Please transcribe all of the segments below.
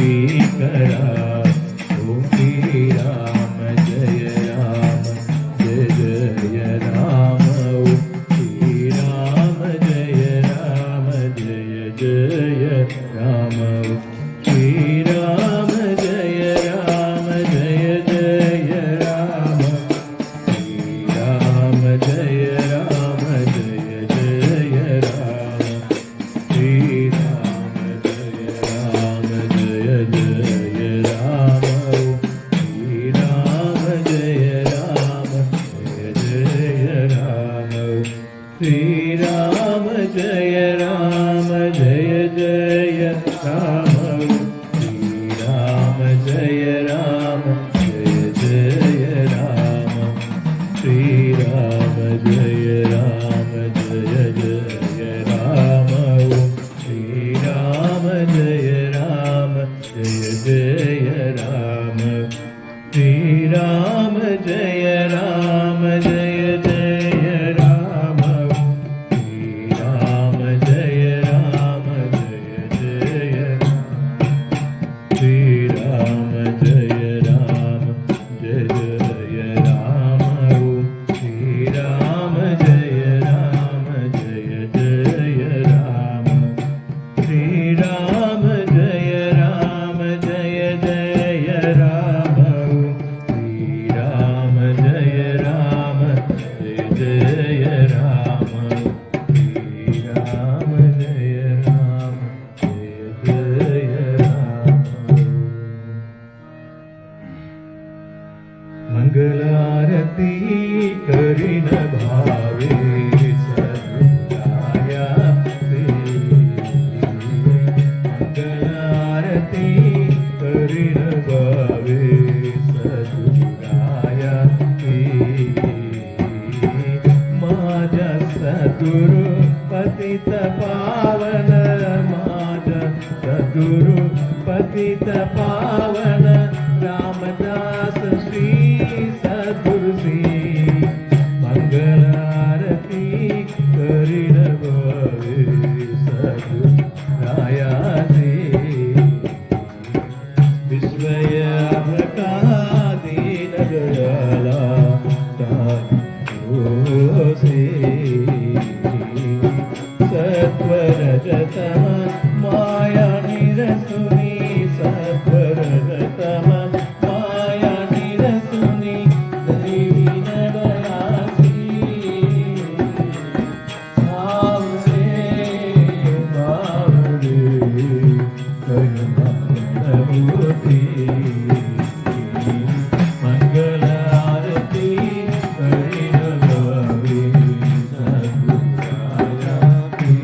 करा। ओम श्री राम जय राम जय जय राम। ओम श्री राम जय राम जय जय राम। श्री राम जय राम जय जय राम। श्री राम जय राम जय जय राम। श्री राम जय राम जय जय राम। श्री राम जय राम जय जय राम। श्री राम जय राम जय जय राम। श्री राम जय राम जय जय राम। श्री राम जय राम जय जय राम। श्री राम जय राम जय जय राम। श्री राम जय राम जय जय राम। श्री राम जय राम जय जय राम। श्री राम जय राम जय जय राम। श्री राम जय राम जय जय राम। श्री राम जय राम जय जय राम। श्री राम जय राम जय जय राम। श्री राम जय राम जय जय राम। मंगल आरती करीन भावे सदुराया से। मंगल आरती करीन भावे सदुराया से। माझा सद्गुरु पतित पावन। माझा सद्गुरु पतित पावन। रामदास श्री सद्गुरु श्री। मंगल आरती करीन भावे सदुराया से। विश्वयाभका दीन दयाला तारो से। सत्वरजतम माया निरसुनी। सत्वरजतम माया निरसुनी। दैवी नडयासी। भावरे भावरे करुणामूर्ति। मंगल आरती करीन भावे सदुराया से।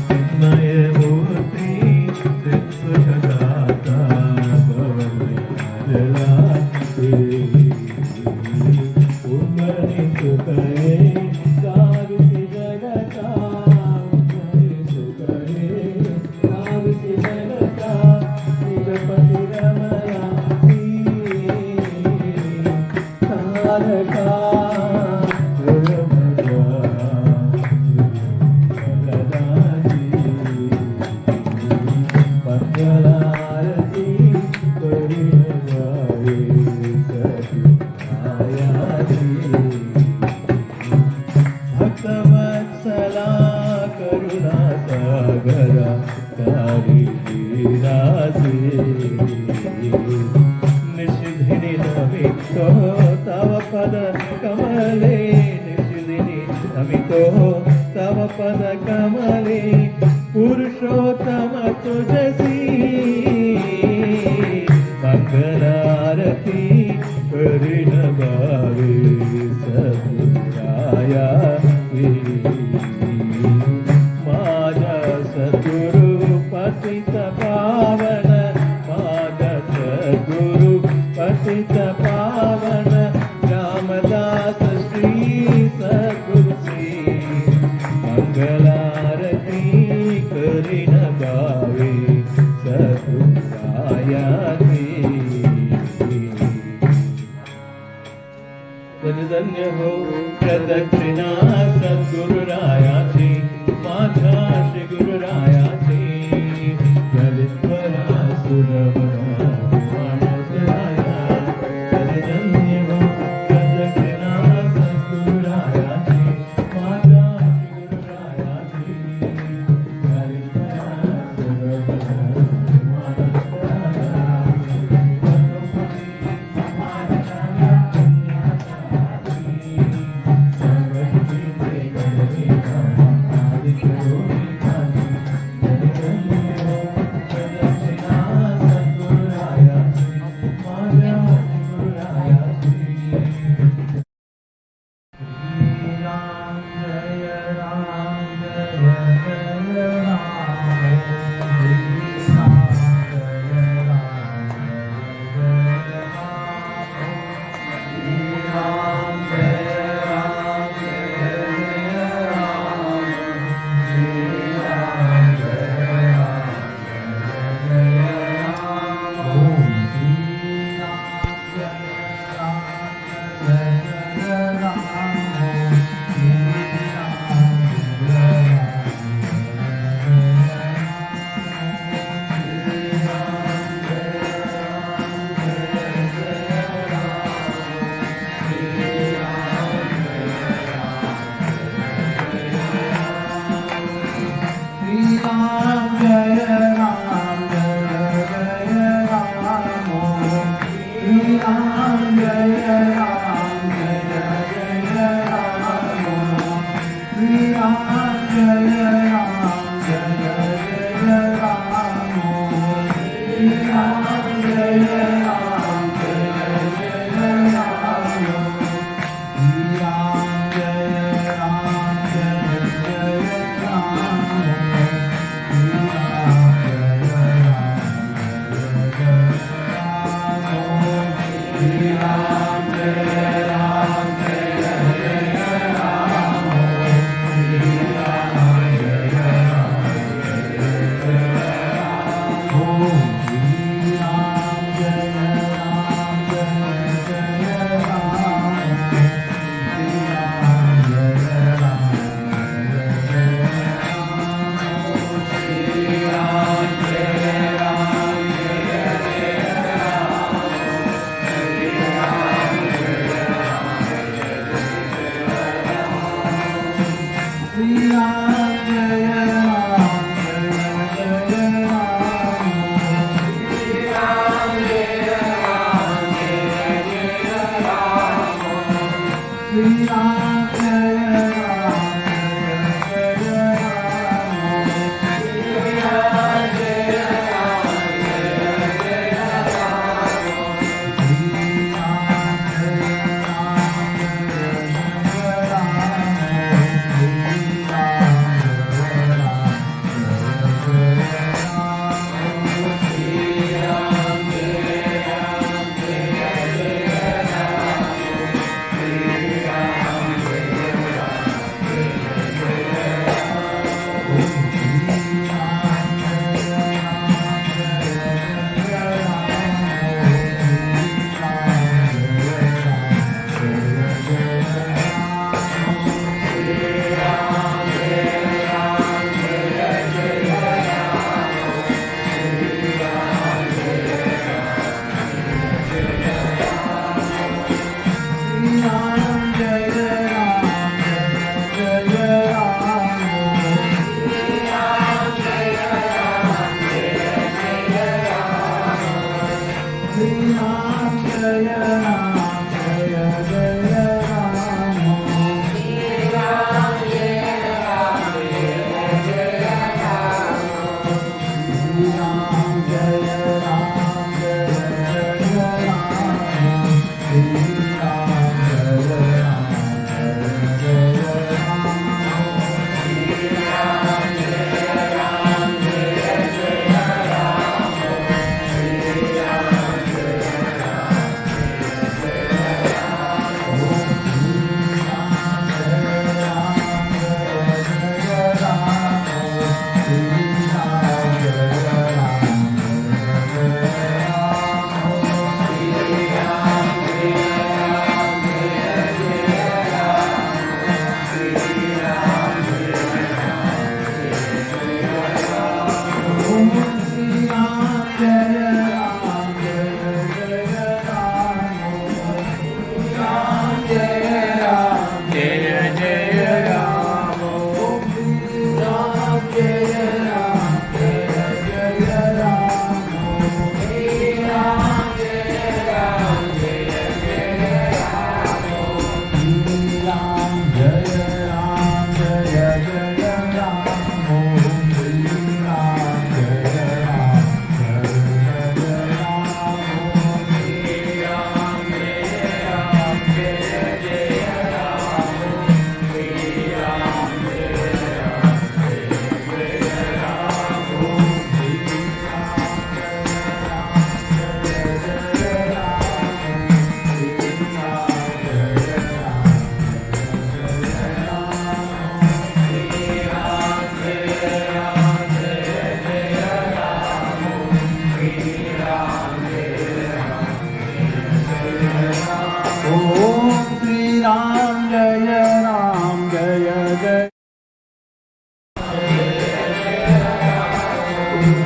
चिन्मयमूर्ति चित्सुखदाता भवमंगला से। उन्मनि सुखये साविति जगता। उन्मनि सुखये साविति जगता। निजपति रमयासी। तारका मंगलारती करीन भावे सदुराया से। भक्तवत्सला करुणा सागरा कारी लीलासे। निषिधिनि नमितो तव पद कमले। निषिधिनि नमितो तव पद कमले। पुरुषोत्तम तुझसी। मंगलारती करीन भावे सदुराया से। माझा सद्गुरु पतित पावन। माझा सद्गुरु पतित पावन। रामदास श्री सद्गुरु श्री। मंगलारती करीन भावे सदुराया से। धन्य धन्य हो प्रदक्षिणा सद्गुरु रायाची। माझा श्री गुरु रायाची। લલિતવરા સુરવરા માનસરાયા ધન્ય હો પ્રદક્ષિણા સદગુરુરાયાજી માતા ગુરુરાયાજી લલિતવરા સુરવરા માનસરાયા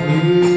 Jai